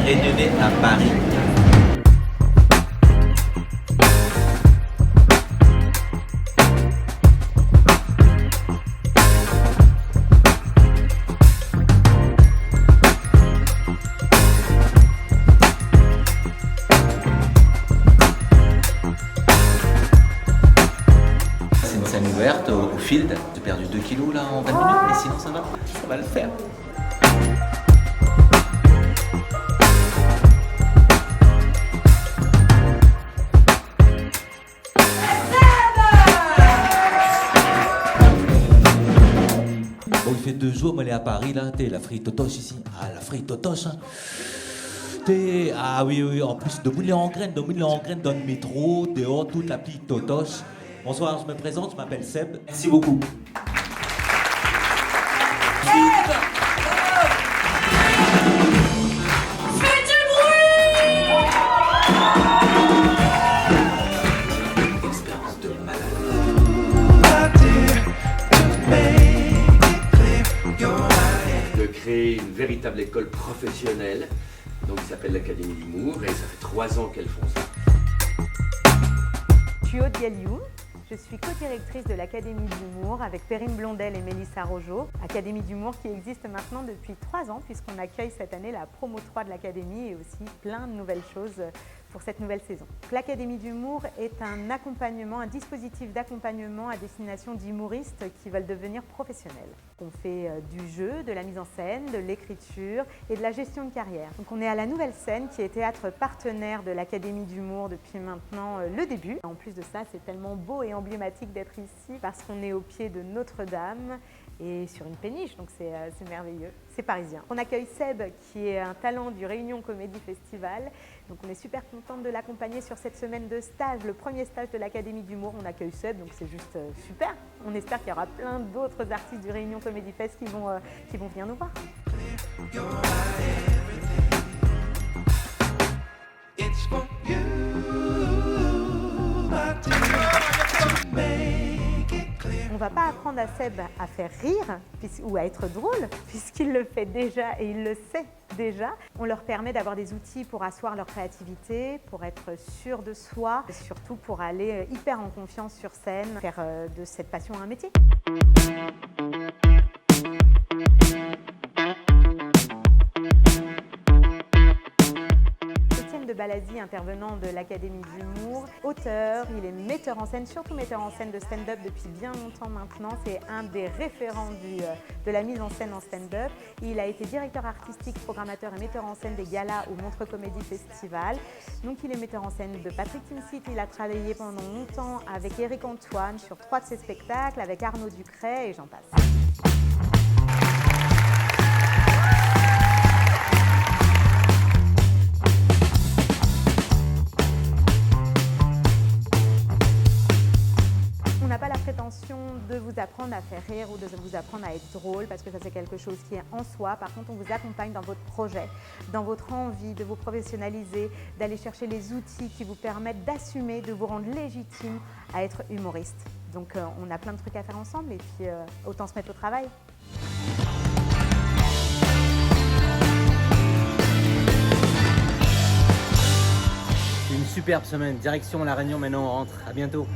Réunionnais à Paris. C'est une scène ouverte au field. J'ai perdu 2 kilos là en 20 minutes, mais sinon ça va le faire. Bon, il fait 2 jours, mais elle est à Paris, là. T'es la frite totoche ici. Ah, la frite totoche, hein. Ah oui, en plus, de mouler en graines dans le métro, dehors, toute la petite totoche. Bonsoir, je me présente, je m'appelle Seb. Merci beaucoup. Expérience de malade. De créer une véritable école professionnelle, donc qui s'appelle l'Académie d'Humour, et ça fait 3 ans qu'elles font ça. Je suis Aude Galliou, je suis co-directrice de l'Académie d'Humour avec Perrine Blondel et Mélissa Rojo. Académie d'Humour qui existe maintenant depuis 3 ans puisqu'on accueille cette année la promo 3 de l'Académie et aussi plein de nouvelles choses pour cette nouvelle saison. L'Académie d'Humour est un accompagnement, un dispositif d'accompagnement à destination d'humoristes qui veulent devenir professionnels. On fait du jeu, de la mise en scène, de l'écriture et de la gestion de carrière. Donc on est à la Nouvelle Scène qui est théâtre partenaire de l'Académie d'Humour depuis maintenant le début. En plus de ça, c'est tellement beau et emblématique d'être ici parce qu'on est au pied de Notre-Dame et sur une péniche, donc c'est merveilleux, c'est parisien. On accueille Seb qui est un talent du Réunion Comédie Festival, donc on est super contente de l'accompagner sur cette semaine de stage, le premier stage de l'Académie d'Humour. On accueille Seb, donc c'est juste super. On espère qu'il y aura plein d'autres artistes du Réunion Comédie Fest qui vont venir nous voir. On ne va pas apprendre à Seb à faire rire ou à être drôle, puisqu'il le fait déjà et il le sait déjà. On leur permet d'avoir des outils pour asseoir leur créativité, pour être sûr de soi, et surtout pour aller hyper en confiance sur scène, faire de cette passion un métier. De Balazi, intervenant de l'Académie d'Humour, auteur, il est metteur en scène, surtout metteur en scène de stand-up depuis bien longtemps maintenant. C'est un des référents de la mise en scène en stand-up. Il a été directeur artistique, programmateur et metteur en scène des galas au Montreux Comédie Festival. Donc il est metteur en scène de Patrick Timsit. Il a travaillé pendant longtemps avec Éric Antoine sur 3 de ses spectacles, avec Arnaud Ducret et j'en passe. On n'a pas la prétention de vous apprendre à faire rire ou de vous apprendre à être drôle parce que ça c'est quelque chose qui est en soi. Par contre, on vous accompagne dans votre projet, dans votre envie de vous professionnaliser, d'aller chercher les outils qui vous permettent d'assumer, de vous rendre légitime à être humoriste. Donc on a plein de trucs à faire ensemble et puis autant se mettre au travail. Une superbe semaine, direction La Réunion, maintenant on rentre. À bientôt.